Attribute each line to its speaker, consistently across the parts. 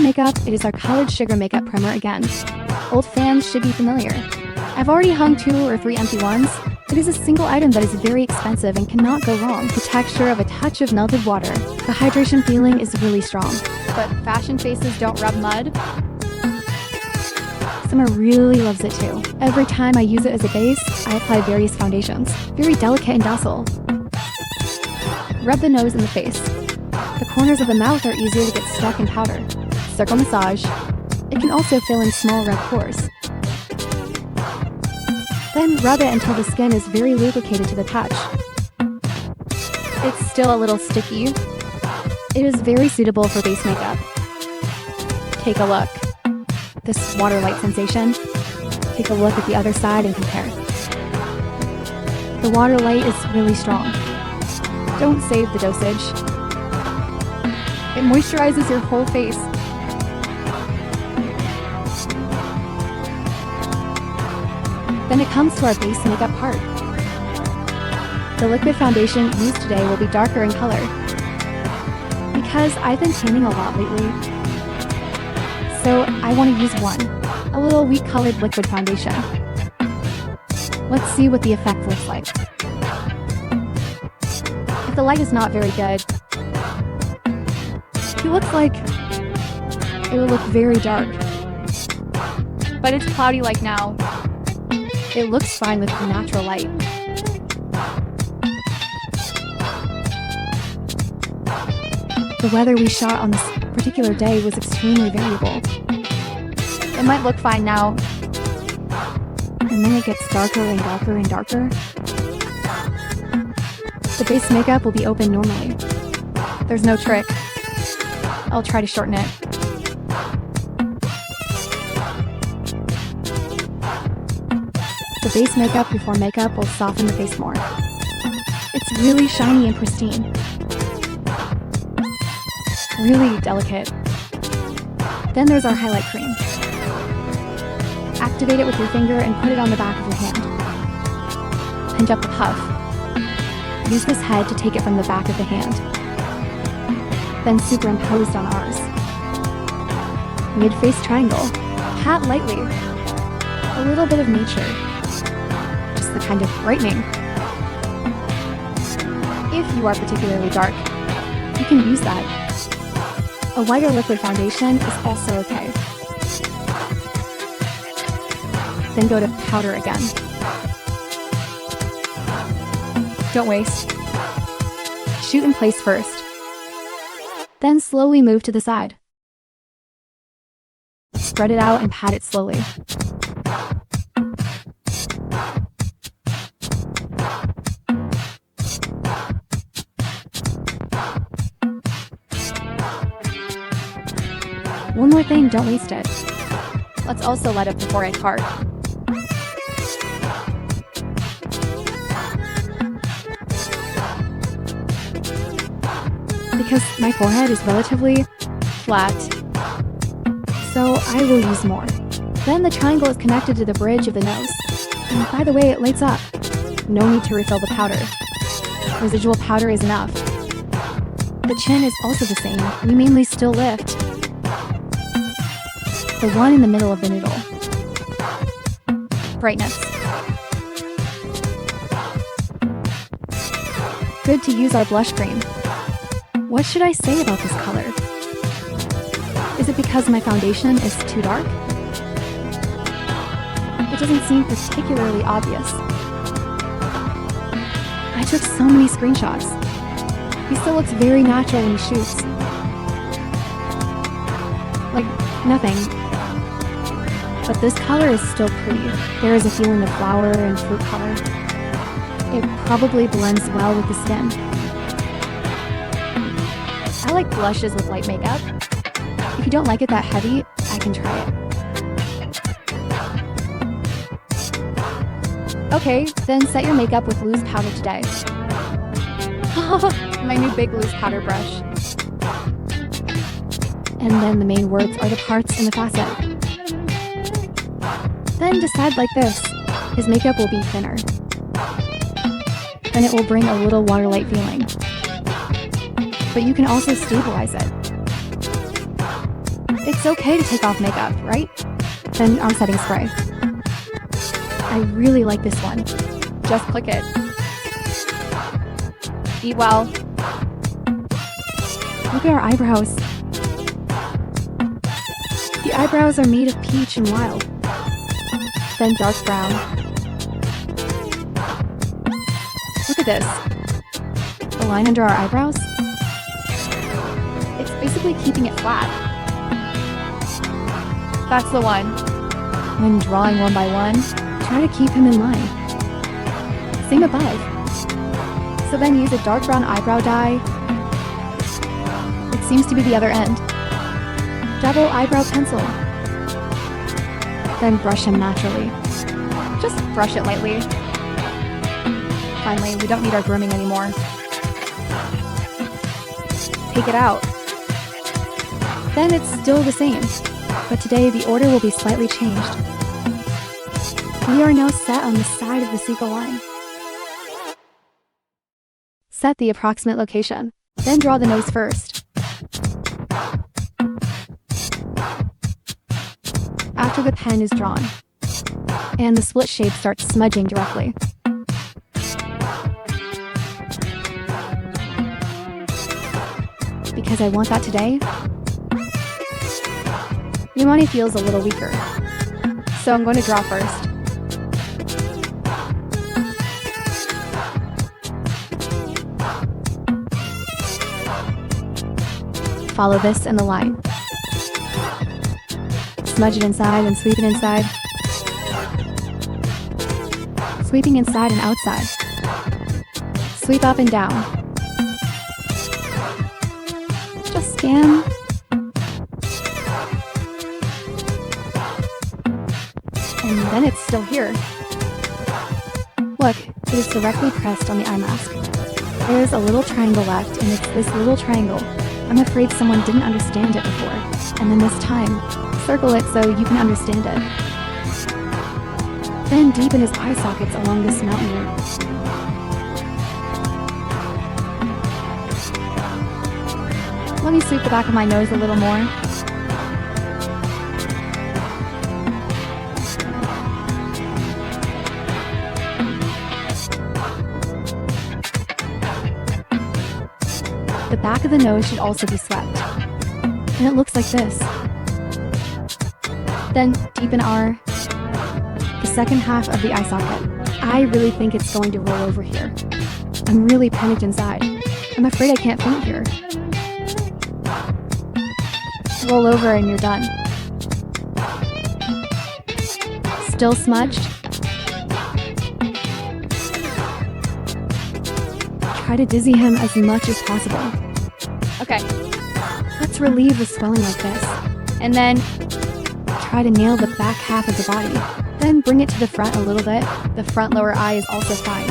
Speaker 1: pore makeup, it is our Colored Sugar Makeup Primer again. Old fans should be familiar. I've already hung 2 or 3 empty ones. It is a single item that is very expensive and cannot go wrong. The texture of a touch of melted water. The hydration feeling is really strong. But fashion faces don't rub mud. Summer really loves it too. Every time I use it as a base, I apply various foundations. Very delicate and docile. Rub the nose and the face. The corners of the mouth are easier to get stuck in powder. Circle massage. It can also fill in small red pores. Then rub it until the skin is very lubricated to the touch. It's still a little sticky. It is very suitable for base makeup. Take a look. This water light sensation. Take a look at the other side and compare. The water light is really strong. Don't save the dosage. It moisturizes your whole face. Then it comes to our base makeup part. The liquid foundation used today will be darker in color. Because I've been tanning a lot lately, so I want to use one, a little weak colored liquid foundation. Let's see what the effect looks like. If the light is not very good, it looks like it will look very dark. But it's cloudy like now. It looks fine with the natural light. The weather we shot on this particular day was extremely variable. It might look fine now, and then it gets darker and darker and darker. The base makeup will be open normally. There's no trick. I'll try to shorten it. The base makeup before makeup will soften the face more. It's really shiny and pristine. Really delicate. Then there's our highlight cream. Activate it with your finger and put it on the back of your hand. Pinch up the puff. Use this head to take it from the back of the hand. Then superimposed on ours. Mid-face triangle. Pat lightly. A little bit of nature. Just the kind of brightening. If you are particularly dark, you can use that. A whiter liquid foundation is also okay. Then go to powder again. Don't waste. Shoot in place first. Then slowly move to the side. Spread it out and pat it slowly. One more thing, don't waste it. Let's also let up the forehead part. Because my forehead is relatively flat, so I will use more. Then the triangle is connected to the bridge of the nose. And by the way, it lights up. No need to refill the powder. Residual powder is enough. The chin is also the same. We mainly still lift. The one in the middle of the noodle. Brightness. Good to use our blush cream. What should I say about this color? Is it because my foundation is too dark? It doesn't seem particularly obvious. I took so many screenshots. He still looks very natural when he shoots. Like nothing. But this color is still pretty. There is a feeling of flower and fruit color. It probably blends well with the skin. I like blushes with light makeup. If you don't like it that heavy, I can try it. Okay, then set your makeup with loose powder today. My new big loose powder brush. And then the main words are the parts in the facet. Then decide like this. His makeup will be thinner. Then it will bring a little water light feeling. But you can also stabilize it. It's okay to take off makeup, right? Then our setting spray. I really like this one. Just click it. Eat well. Look at our eyebrows. The eyebrows are made of peach and wild. Then dark brown. Look at this. The line under our eyebrows? It's basically keeping it flat. That's the one. When drawing one by one, try to keep him in line. Same above. So then use a dark brown eyebrow dye. It seems to be the other end. Double eyebrow pencil. Then brush him naturally. Just brush it lightly. Finally, we don't need our grooming anymore. Take it out. Then it's still the same, but today the order will be slightly changed. We are now set on the side of the seagull line. Set the approximate location, then draw the nose first. After the pen is drawn, and the split shape starts smudging directly. Because I want that today, Yamakane feels a little weaker, so I'm going to draw first. Follow this in the line. Smudge it inside and sweep it inside. Sweeping inside and outside. Sweep up and down. Just scan. And then it's still here. Look, it is directly pressed on the eye mask. There's a little triangle left, and it's this little triangle. I'm afraid someone didn't understand it before. And then this time, circle it so you can understand it. Then deepen his eye sockets along this mountain route. Let me sweep the back of my nose a little more. The back of the nose should also be swept. And it looks like this. Then deepen the second half of the eye socket. I really think it's going to roll over here. I'm really panicked inside. I'm afraid I can't paint here. Roll over and you're done. Still smudged? Try to dizzy him as much as possible. Okay, let's relieve the swelling like this. And then try to nail the back half of the body. Then bring it to the front a little bit. The front lower eye is also fine.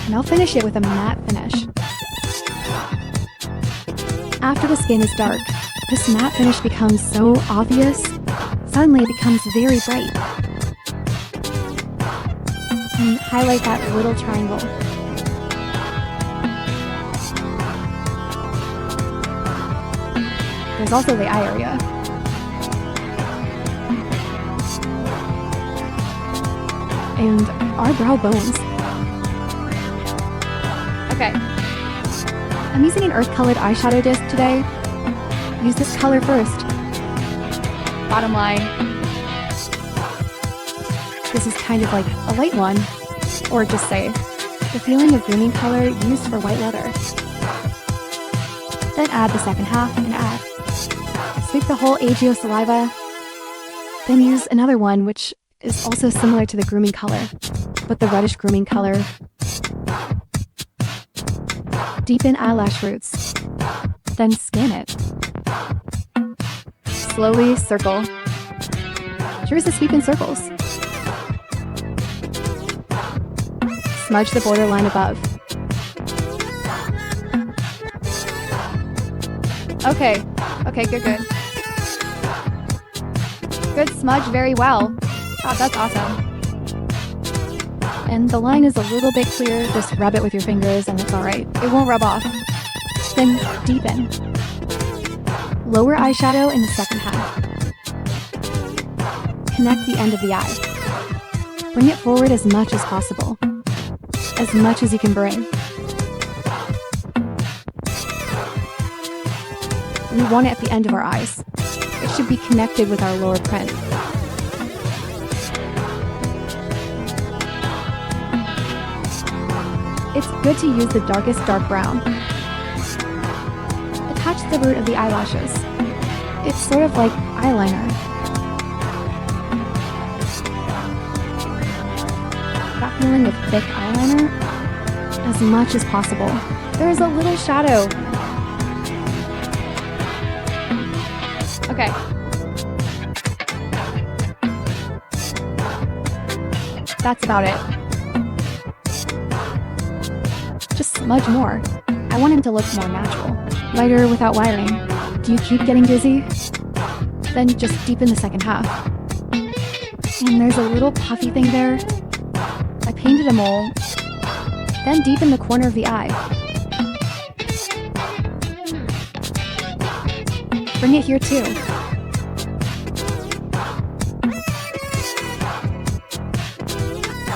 Speaker 1: And I'll finish it with a matte finish. After the skin is dark, this matte finish becomes so obvious. Suddenly it becomes very bright. And highlight that little triangle. There's also the eye area. And our brow bones. Okay. I'm using an earth-colored eyeshadow disc today. Use this color first. Bottom line. This is kind of like a light one, or just say, the feeling of grooming color used for white leather. Then add the second half and add. Sweep the whole agio saliva. Then use another one which is also similar to the grooming color, but the reddish grooming color. Deepen eyelash roots. Then scan it. Slowly circle. Here's the sweep in circles. Smudge the borderline above. Okay, good. Good smudge, very well. Oh, that's awesome. And the line is a little bit clear, just rub it with your fingers and it's alright. It won't rub off. Then deepen. Lower eyeshadow in the second half. Connect the end of the eye. Bring it forward as much as possible. As much as you can bring. We want it at the end of our eyes. It should be connected with our lower print. It's good to use the darkest dark brown. Attach the root of the eyelashes. It's sort of like eyeliner. That feeling of thick eyeliner? As much as possible. There's a little shadow. Okay. That's about it. Just smudge more. I want him to look more natural. Lighter without wiring. Do you keep getting dizzy? Then just deepen the second half. And there's a little puffy thing there. I painted a mole. Then deepen the corner of the eye. Bring it here too.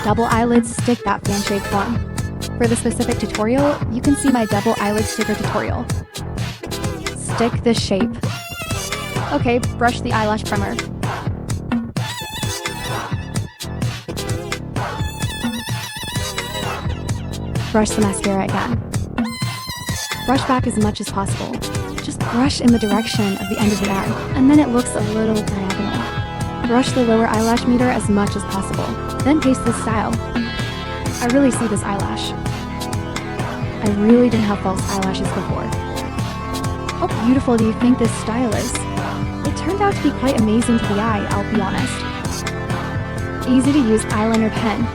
Speaker 1: Double eyelids stick that fan-shaped form. For the specific tutorial, you can see my double eyelid sticker tutorial. Stick this shape. Okay, brush the eyelash primer. Brush the mascara again. Brush back as much as possible. Just brush in the direction of the end of the eye, and then it looks a little diagonal. Brush the lower eyelash meter as much as possible. Then paste this style. I really see this eyelash. I really didn't have false eyelashes before. How beautiful do you think this style is? It turned out to be quite amazing to the eye, I'll be honest. Easy to use eyeliner pen.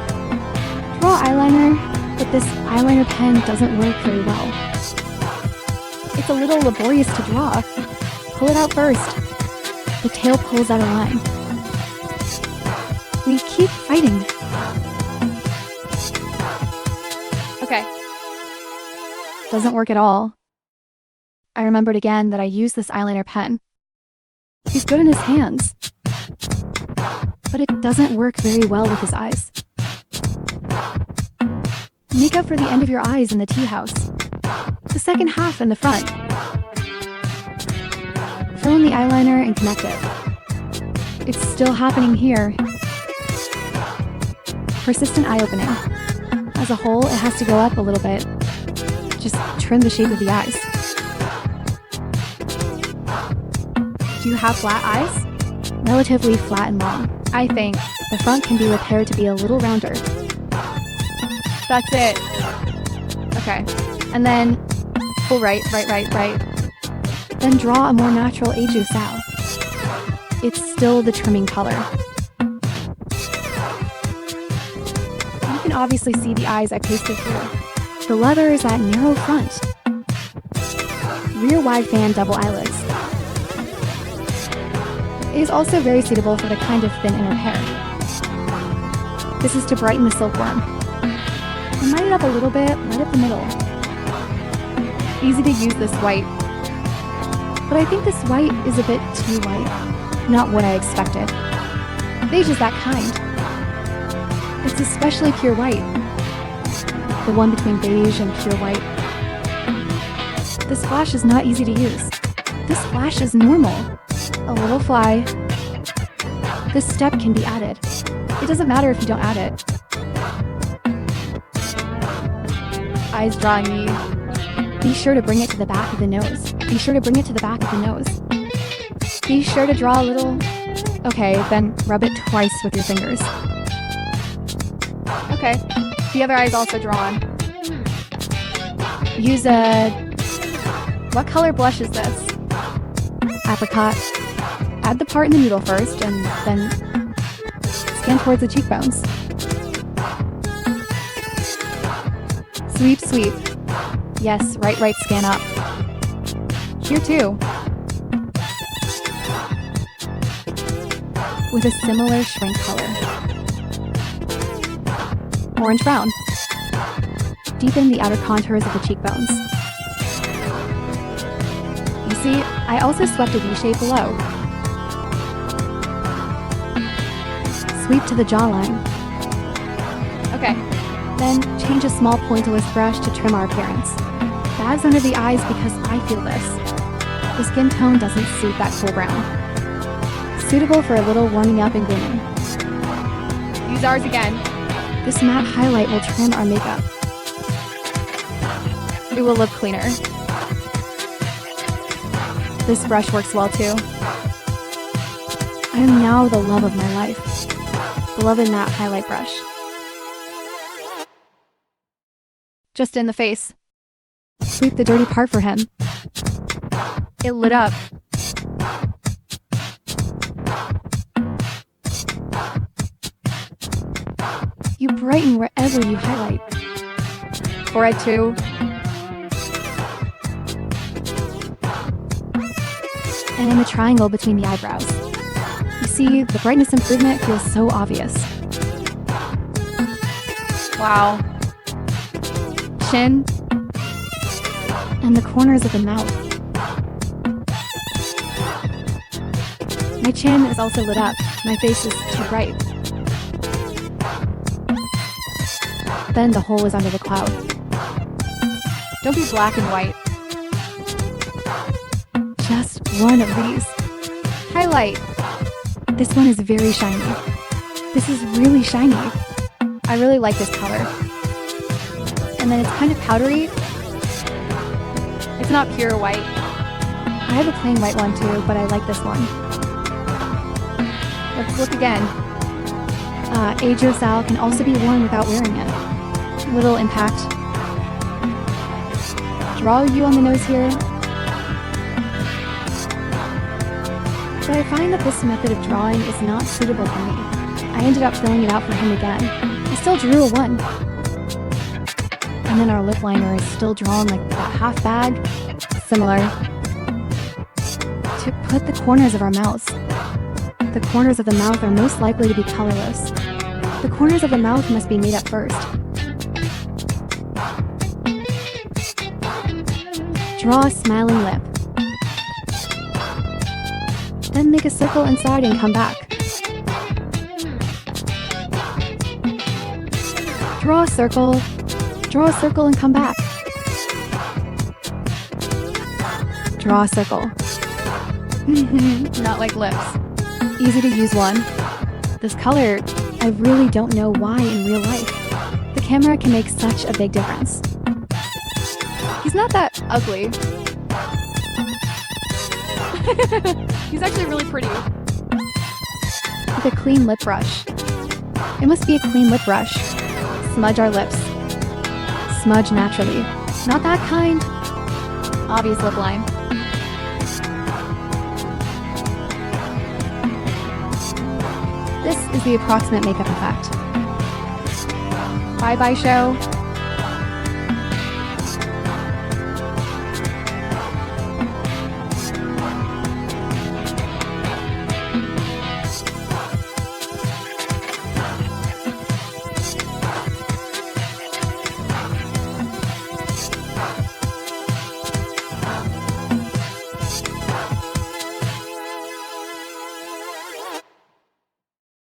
Speaker 1: Draw eyeliner, but this eyeliner pen doesn't work very well. It's a little laborious to draw. Pull it out first. The tail pulls out of line. We keep fighting. Okay. Doesn't work at all. I remembered again that I used this eyeliner pen. He's good in his hands. But it doesn't work very well with his eyes. Makeup for the end of your eyes in the tea house. The second half in the front. Fill in the eyeliner and connect it. It's still happening here. Persistent eye opening. As a whole, it has to go up a little bit. Just trim the shape of the eyes. Do you have flat eyes? Relatively flat and long. I think the front can be repaired to be a little rounder. That's it. Okay. And then pull right. Then draw a more natural Eiju style. It's still the trimming color. You can obviously see the eyes I pasted through. The leather is that narrow front. Rear wide fan double eyelids. It is also very suitable for the kind of thin inner hair. This is to brighten the silkworm. Light it up a little bit, light up the middle. Easy to use this white. But I think this white is a bit too white. Not what I expected. Beige is that kind. It's especially pure white. The one between beige and pure white. This flash is not easy to use. This flash is normal. A little fly. This step can be added. It doesn't matter if you don't add it. Eyes drawing me. Be sure to bring it to the back of the nose. Be sure to bring it to the back of the nose. Be sure to draw a little... Okay, then rub it twice with your fingers. Okay, the other eye is also drawn. Use a... What color blush is this? Apricot. Add the part in the needle first, and then scan towards the cheekbones. Sweep, sweep. Yes, right, scan up. Here too. With a similar shrink color. Orange brown. Deepen the outer contours of the cheekbones. You See, I also swept a V shape below. Sweep to the jawline.
Speaker 2: Okay.
Speaker 1: Then change a small pointillist brush to trim our appearance. Bags under the eyes because I feel this. The skin tone doesn't suit that cool brown. Suitable for a little warming up and grooming.
Speaker 2: Use ours again.
Speaker 1: This matte highlight will trim our makeup.
Speaker 2: It will look cleaner.
Speaker 1: This brush works well too. I am now the love of my life. Beloved matte highlight brush.
Speaker 2: Just in the face.
Speaker 1: Sweep the dirty part for him.
Speaker 2: It lit up.
Speaker 1: You brighten wherever you highlight.
Speaker 2: Forehead too.
Speaker 1: And in the triangle between the eyebrows. You see, the brightness improvement feels so obvious.
Speaker 2: Wow. Chin.
Speaker 1: And the corners of the mouth. My chin is also lit up. My face is too bright. Then the hole is under the cloud.
Speaker 2: Don't be black and white.
Speaker 1: Just one of these.
Speaker 2: Highlight.
Speaker 1: This one is very shiny. This is really shiny.
Speaker 2: I really like this color.
Speaker 1: And then it's kind of powdery.
Speaker 2: It's not pure white.
Speaker 1: I have a plain white one too, but I like this one.
Speaker 2: Let's look again.
Speaker 1: Age style can also be worn without wearing it. Little impact. Draw you on the nose here. But I find that this method of drawing is not suitable for me. I ended up filling it out for him again. I still drew a 1. And then our lip liner is still drawn like that half bag. Similar. To put the corners of our mouths. The corners of the mouth are most likely to be colorless. The corners of the mouth must be made up first. Draw a smiling lip. Then make a circle inside and come back. Draw a circle and come back. Draw a circle.
Speaker 2: Not like lips.
Speaker 1: Easy to use one. This color, I really don't know why in real life. The camera can make such a big difference.
Speaker 2: He's not that ugly. He's actually really pretty.
Speaker 1: With a clean lip brush. It must be a clean lip brush. Smudge our lips. Smudge naturally. Not that kind.
Speaker 2: Obvious lip line.
Speaker 1: This is the approximate makeup effect.
Speaker 2: Bye-bye show.